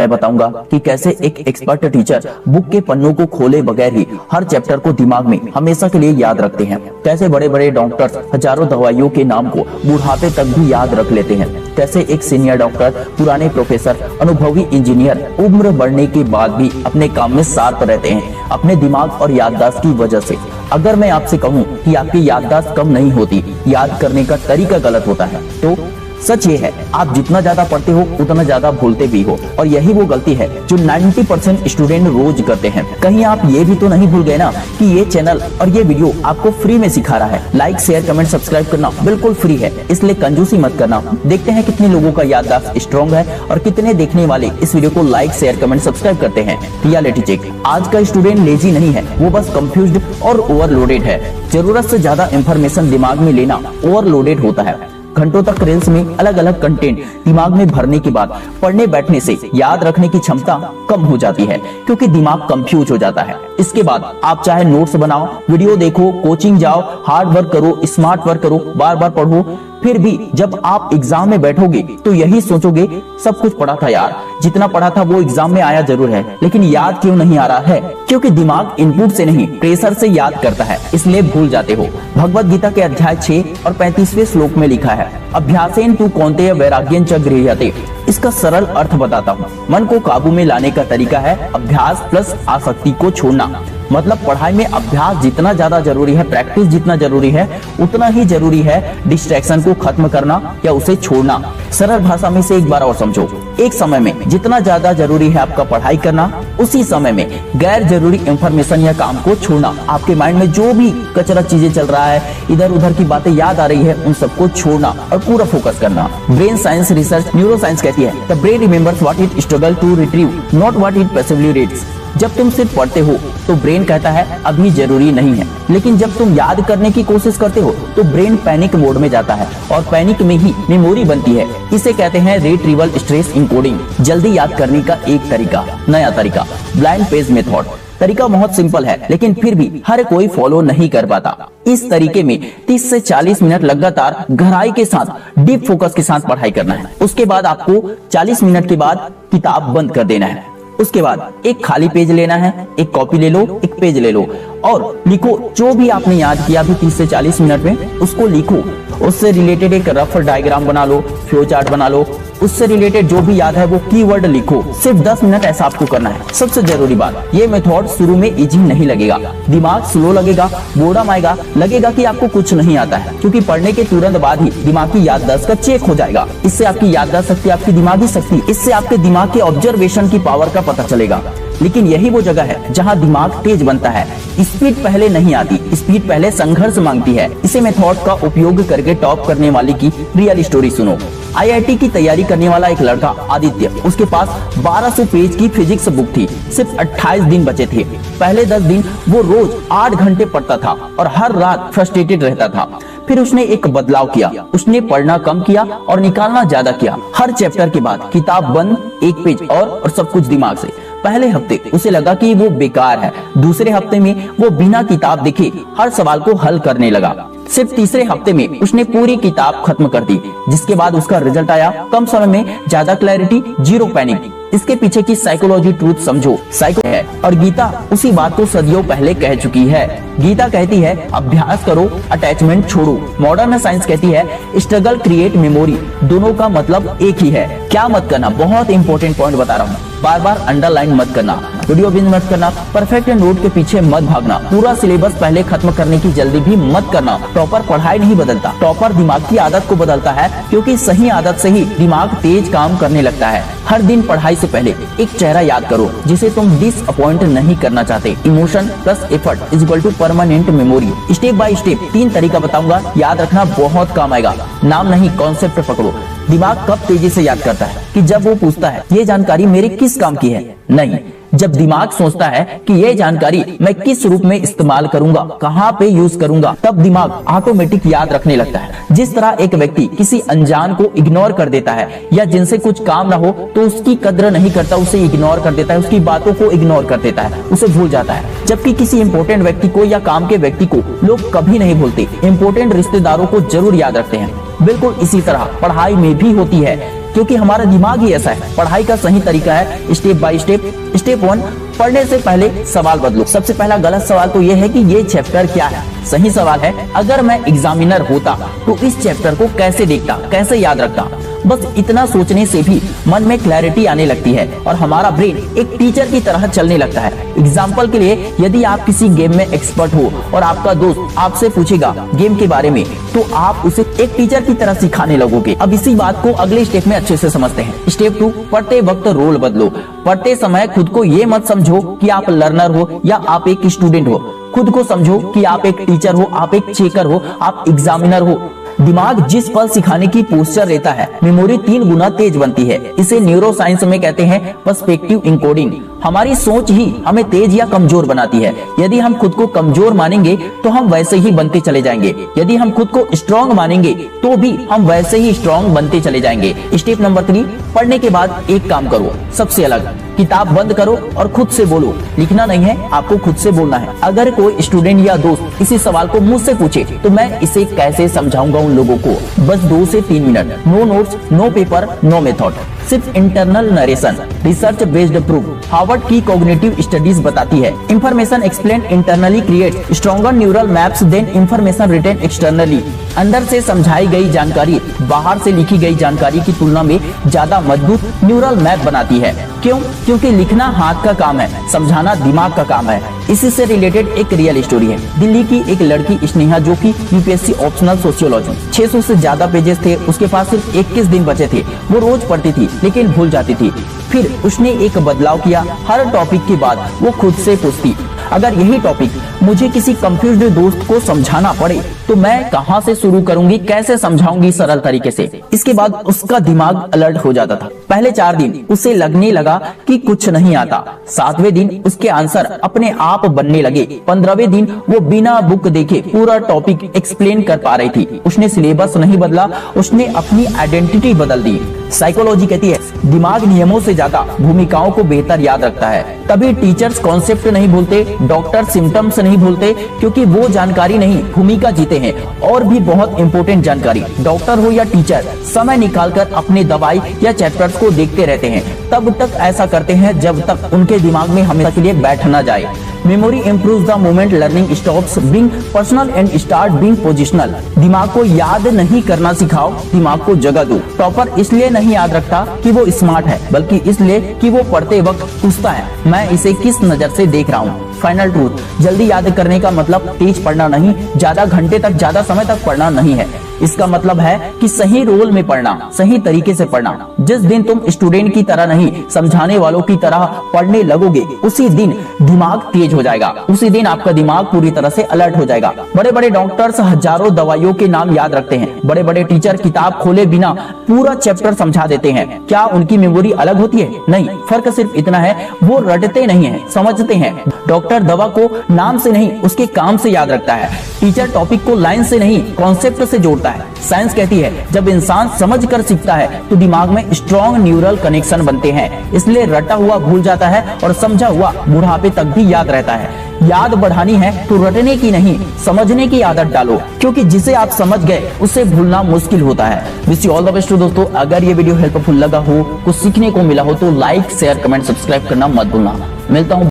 मैं बताऊंगा कि कैसे एक एक्सपर्ट टीचर बुक के पन्नों को खोले बगैर ही हर चैप्टर को दिमाग में हमेशा के लिए याद रखते हैं। कैसे बड़े बड़े डॉक्टर्स हजारों दवाइयों के नाम को बुढ़ापे तक भी याद रख लेते हैं। कैसे एक सीनियर डॉक्टर, पुराने प्रोफेसर, अनुभवी इंजीनियर उम्र बढ़ने के बाद भी अपने काम में शार्प रहते हैं, अपने दिमाग और याददाश्त की वजह से। अगर मैं आपसे कहूँ कि आपकी याददाश्त कम नहीं होती, याद करने का तरीका गलत होता है, तो सच ये है, आप जितना ज्यादा पढ़ते हो उतना ज्यादा भूलते भी हो। और यही वो गलती है जो 90% स्टूडेंट रोज करते हैं। कहीं आप ये भी तो नहीं भूल गए ना कि ये चैनल और ये वीडियो आपको फ्री में सिखा रहा है। लाइक, शेयर, कमेंट, सब्सक्राइब करना बिल्कुल फ्री है, इसलिए कंजूसी मत करना। देखते हैं कितने लोगों का याददाश्त स्ट्रॉन्ग है और कितने देखने वाले इस वीडियो को लाइक, शेयर, कमेंट, सब्सक्राइब करते हैं। Reality check. आज का स्टूडेंट लेजी नहीं है, वो बस कंफ्यूज्ड और ओवरलोडेड है। जरूरत से ज्यादा इंफॉर्मेशन दिमाग में लेना ओवरलोडेड होता है। घंटों तक रील्स में अलग अलग कंटेंट दिमाग में भरने के बाद पढ़ने बैठने से याद रखने की क्षमता कम हो जाती है, क्योंकि दिमाग कंफ्यूज हो जाता है। इसके बाद आप चाहे नोट्स बनाओ, वीडियो देखो, कोचिंग जाओ, हार्ड वर्क करो, स्मार्ट वर्क करो, बार बार पढ़ो, फिर भी जब आप एग्जाम में बैठोगे तो यही सोचोगे सब कुछ पढ़ा था यार, जितना पढ़ा था वो एग्जाम में आया जरूर है, लेकिन याद क्यों नहीं आ रहा है? क्योंकि दिमाग इनपुट से नहीं प्रेशर से याद करता है, इसलिए भूल जाते हो। भगवत गीता के अध्याय 6 और 35वें श्लोक में लिखा है, अभ्यासेन तु कौन्तेय वैराग्यं च गृह्यते। इसका सरल अर्थ बताता हूँ। मन को काबू में लाने का तरीका है अभ्यास प्लस आसक्ति को छोड़ना। मतलब पढ़ाई में अभ्यास जितना ज्यादा जरूरी है, प्रैक्टिस जितना जरूरी है, उतना ही जरूरी है डिस्ट्रैक्शन को खत्म करना या उसे छोड़ना। सरल भाषा में से एक बार और समझो, एक समय में जितना ज्यादा जरूरी है आपका पढ़ाई करना, उसी समय में गैर जरूरी इंफॉर्मेशन या काम को छोड़ना। आपके माइंड में जो भी कचरा चीजें चल रहा है, इधर उधर की बातें याद आ रही है, उन सबको छोड़ना और पूरा फोकस करना। Brain science research, neuro science कहती है, the brain remembers what it struggle to retrieve, not what it passively reads. जब तुम सिर्फ पढ़ते हो तो ब्रेन कहता है अभी जरूरी नहीं है, लेकिन जब तुम याद करने की कोशिश करते हो तो ब्रेन पैनिक मोड में जाता है और पैनिक में ही मेमोरी बनती है। इसे कहते हैं रिट्रीवल स्ट्रेस इनकोडिंग। जल्दी याद करने का एक तरीका, नया तरीका, ब्लाइंड पेज मेथड। तरीका बहुत सिंपल है, लेकिन फिर भी हर कोई फॉलो नहीं कर पाता। इस तरीके में 30 से 40 मिनट लगातार गहराई के साथ, डीप फोकस के साथ पढ़ाई करना है। उसके बाद आपको 40 मिनट के बाद किताब बंद कर देना है। उसके बाद एक खाली पेज लेना है, एक कॉपी ले लो, एक पेज ले लो और लिखो जो भी आपने याद किया अभी 30 से 40 मिनट में, उसको लिखो। उससे रिलेटेड एक रफ डायग्राम बना लो, फ्लो चार्ट बना लो, उससे रिलेटेड जो भी याद है वो कीवर्ड लिखो। सिर्फ 10 मिनट ऐसा आपको करना है। सबसे जरूरी बात, ये मेथड शुरू में इजी नहीं लगेगा, दिमाग स्लो लगेगा, बोर्डम आएगा, लगेगा कि आपको कुछ नहीं आता है, क्योंकि पढ़ने के तुरंत बाद ही दिमाग की याददाश्त का चेक हो जाएगा। इससे आपकी याददाश्त शक्ति, आपकी दिमागी शक्ति, इससे आपके दिमाग के ऑब्जर्वेशन की पावर का पता चलेगा। लेकिन यही वो जगह है जहां दिमाग तेज बनता है। स्पीड पहले नहीं आती, स्पीड पहले संघर्ष मांगती है। इसे मेथड का उपयोग करके टॉप करने वाले की रियल स्टोरी सुनो। IIT की तैयारी करने वाला एक लड़का आदित्य, उसके पास 1200 पेज की फिजिक्स बुक थी। सिर्फ 28 दिन बचे थे। पहले 10 दिन वो रोज 8 घंटे पढ़ता था और हर रात फ्रस्ट्रेटेड रहता था। फिर उसने एक बदलाव किया, उसने पढ़ना कम किया और निकालना ज्यादा किया। हर चैप्टर के बाद किताब बंद, एक पेज और सब कुछ दिमाग से। पहले हफ्ते उसे लगा कि वो बेकार है, दूसरे हफ्ते में वो बिना किताब देखे हर सवाल को हल करने लगा। सिर्फ तीसरे हफ्ते में उसने पूरी किताब खत्म कर दी, जिसके बाद उसका रिजल्ट आया कम समय में ज्यादा क्लैरिटी, जीरो पैनिक। इसके पीछे की साइकोलॉजी ट्रूथ समझो, साइको है और गीता उसी बात को सदियों पहले कह चुकी है। गीता कहती है अभ्यास करो, अटैचमेंट छोड़ो। मॉडर्न साइंस कहती है स्ट्रगल क्रिएट मेमोरी। दोनों का मतलब एक ही है। क्या मत करना, बहुत इंपॉर्टेंट पॉइंट बता रहा हूँ, बार बार अंडरलाइन मत करना, वीडियो बिंज मत करना, परफेक्ट नोट के पीछे मत भागना, पूरा सिलेबस पहले खत्म करने की जल्दी भी मत करना। टॉपर पढ़ाई नहीं बदलता, टॉपर दिमाग की आदत को बदलता है, क्योंकि सही आदत से ही दिमाग तेज काम करने लगता है। हर दिन पढ़ाई से पहले एक चेहरा याद करो जिसे तुम डिसअपॉइंट नहीं करना चाहते। Emotion plus effort is equal to permanent memory. Step by step 3 तरीका बताऊंगा, याद रखना बहुत काम आएगा। नाम नहीं, कॉन्सेप्ट पकड़ो। दिमाग कब तेजी से याद करता है कि जब वो पूछता है ये जानकारी मेरे किस काम की है, नहीं, जब दिमाग सोचता है कि ये जानकारी मैं किस रूप में इस्तेमाल करूंगा, कहाँ पे यूज करूंगा, तब दिमाग ऑटोमेटिक याद रखने लगता है। जिस तरह एक व्यक्ति किसी अनजान को इग्नोर कर देता है या जिनसे कुछ काम ना हो तो उसकी कद्र नहीं करता, उसे इग्नोर कर देता है, उसकी बातों को इग्नोर कर देता है, उसे भूल जाता है। जबकि किसी इंपॉर्टेंट व्यक्ति को या काम के व्यक्ति को लोग कभी नहीं भूलते, इंपॉर्टेंट रिश्तेदारों को जरूर याद रखते हैं। बिल्कुल इसी तरह पढ़ाई में भी होती है। क्योंकि हमारा दिमाग ही ऐसा है। पढ़ाई का सही तरीका है स्टेप बाय स्टेप। स्टेप 1, पढ़ने से पहले सवाल बदलो। सबसे पहला गलत सवाल तो ये है कि ये चैप्टर क्या है। सही सवाल है, अगर मैं एग्जामिनर होता तो इस चैप्टर को कैसे देखता, कैसे याद रखता। बस इतना सोचने से भी मन में क्लैरिटी आने लगती है और हमारा ब्रेन एक टीचर की तरह चलने लगता है। एग्जाम्पल के लिए, यदि आप किसी गेम में एक्सपर्ट हो और आपका दोस्त आपसे पूछेगा गेम के बारे में, तो आप उसे एक टीचर की तरह सिखाने लगोगे। अब इसी बात को अगले स्टेप में अच्छे से समझते हैं। स्टेप 2, पढ़ते वक्त रोल बदलो। पढ़ते समय खुद को ये मत समझो कि आप लर्नर हो या आप एक स्टूडेंट हो। खुद को समझो कि आप एक टीचर हो, आप एक चेकर हो, आप एग्जामिनर हो। दिमाग जिस पल सिखाने की पोस्चर रहता है, मेमोरी 3 गुना तेज बनती है। इसे न्यूरो साइंस में कहते हैं पर्सपेक्टिव इनकोडिंग। हमारी सोच ही हमें तेज या कमजोर बनाती है। यदि हम खुद को कमजोर मानेंगे तो हम वैसे ही बनते चले जाएंगे। यदि हम खुद को स्ट्रॉन्ग मानेंगे तो भी हम वैसे ही स्ट्रॉन्ग बनते चले जाएंगे। स्टेप नंबर 3, पढ़ने के बाद एक काम करो, सबसे अलग। किताब बंद करो और खुद से बोलो। लिखना नहीं है, आपको खुद से बोलना है। अगर कोई स्टूडेंट या दोस्त इसी सवाल को मुझसे पूछे तो मैं इसे कैसे समझाऊंगा उन लोगों को। बस 2 से 3 minute, no notes, no paper, no method, सिर्फ internal narration, research based proof. Harvard की कॉग्निटिव स्टडीज बताती है, information explain internally create stronger neural maps than information retain externally. अंदर से समझाई गई जानकारी बाहर से लिखी गई जानकारी की तुलना में ज्यादा मजबूत न्यूरल मैप बनाती है। क्यों? क्योंकि लिखना हाथ का काम है, समझाना दिमाग का काम है। इसी से रिलेटेड एक रियल स्टोरी है। दिल्ली की एक लड़की स्नेहा, जो कि यूपीएससी ऑप्शनल सोशियोलॉजी, 600 से ज्यादा पेजेस थे, उसके पास सिर्फ 21 दिन बचे थे। वो रोज पढ़ती थी लेकिन भूल जाती थी। फिर उसने एक बदलाव किया। हर टॉपिक के बाद वो खुद से पूछती, अगर यही टॉपिक मुझे किसी कंफ्यूज्ड दोस्त को समझाना पड़े तो मैं कहां से शुरू करूंगी, कैसे समझाऊंगी सरल तरीके से। इसके बाद उसका दिमाग अलर्ट हो जाता था। पहले 4 दिन उसे लगने लगा कि कुछ नहीं आता। 7वें दिन उसके आंसर अपने आप बनने लगे। 15वें दिन वो बिना बुक देखे पूरा टॉपिक एक्सप्लेन कर पा रही थी। उसने सिलेबस नहीं बदला, उसने अपनी आइडेंटिटी बदल दी। साइकोलॉजी कहती है, दिमाग नियमों से ज्यादा भूमिकाओं को बेहतर याद रखता है। तभी टीचर्स कॉन्सेप्ट नहीं भूलते, डॉक्टर सिम्टम्स नहीं भूलते, क्योंकि वो जानकारी नहीं, भूमिका जीते हैं। और भी बहुत इंपॉर्टेंट जानकारी, डॉक्टर हो या टीचर, समय निकालकर अपने दवाई या चैप्टर्स को देखते रहते हैं। तब तक ऐसा करते हैं जब तक उनके दिमाग में हमेशा के लिए बैठ न जाए। Memory improves the moment learning stops being personal and start being positional. दिमाग को याद नहीं करना सिखाओ, दिमाग को जगह दो। टॉपर इसलिए नहीं याद रखता कि वो स्मार्ट है, बल्कि इसलिए कि वो पढ़ते वक्त पूछता है, मैं इसे किस नजर से देख रहा हूँ। फाइनल ट्रूथ, जल्दी याद करने का मतलब तेज पढ़ना नहीं, ज्यादा घंटे तक, ज्यादा समय तक पढ़ना नहीं है। इसका मतलब है कि सही रोल में पढ़ना, सही तरीके से पढ़ना। जिस दिन तुम स्टूडेंट की तरह नहीं, समझाने वालों की तरह पढ़ने लगोगे, उसी दिन दिमाग तेज हो जाएगा। उसी दिन आपका दिमाग पूरी तरह से अलर्ट हो जाएगा। बड़े बड़े डॉक्टर्स हजारों दवाइयों के नाम याद रखते हैं। बड़े बड़े टीचर किताब खोले बिना पूरा चैप्टर समझा देते हैं। क्या उनकी मेमोरी अलग होती है? नहीं, फर्क सिर्फ इतना है, वो रटते नहीं है, समझते हैं। डॉक्टर दवा को नाम से नहीं, उसके काम से याद रखता है। टीचर टॉपिक को लाइन से नहीं, कॉन्सेप्ट से जोड़ता है। साइंस कहती है, जब इंसान समझ कर सीखता है तो दिमाग में स्ट्रॉन्ग न्यूरल कनेक्शन बनते हैं। इसलिए रटा हुआ भूल जाता है और समझा हुआ बुढ़ापे तक भी याद रहता है। याद बढ़ानी है तो रटने की नहीं, समझने की आदत डालो, क्योंकि जिसे आप समझ गए उसे भूलना मुश्किल होता है। Wish you all the best दोस्तों। अगर ये वीडियो हेल्पफुल लगा हो, कुछ सीखने को मिला हो, तो लाइक, शेयर, कमेंट, सब्सक्राइब करना मत भूलना। मिलता हूँ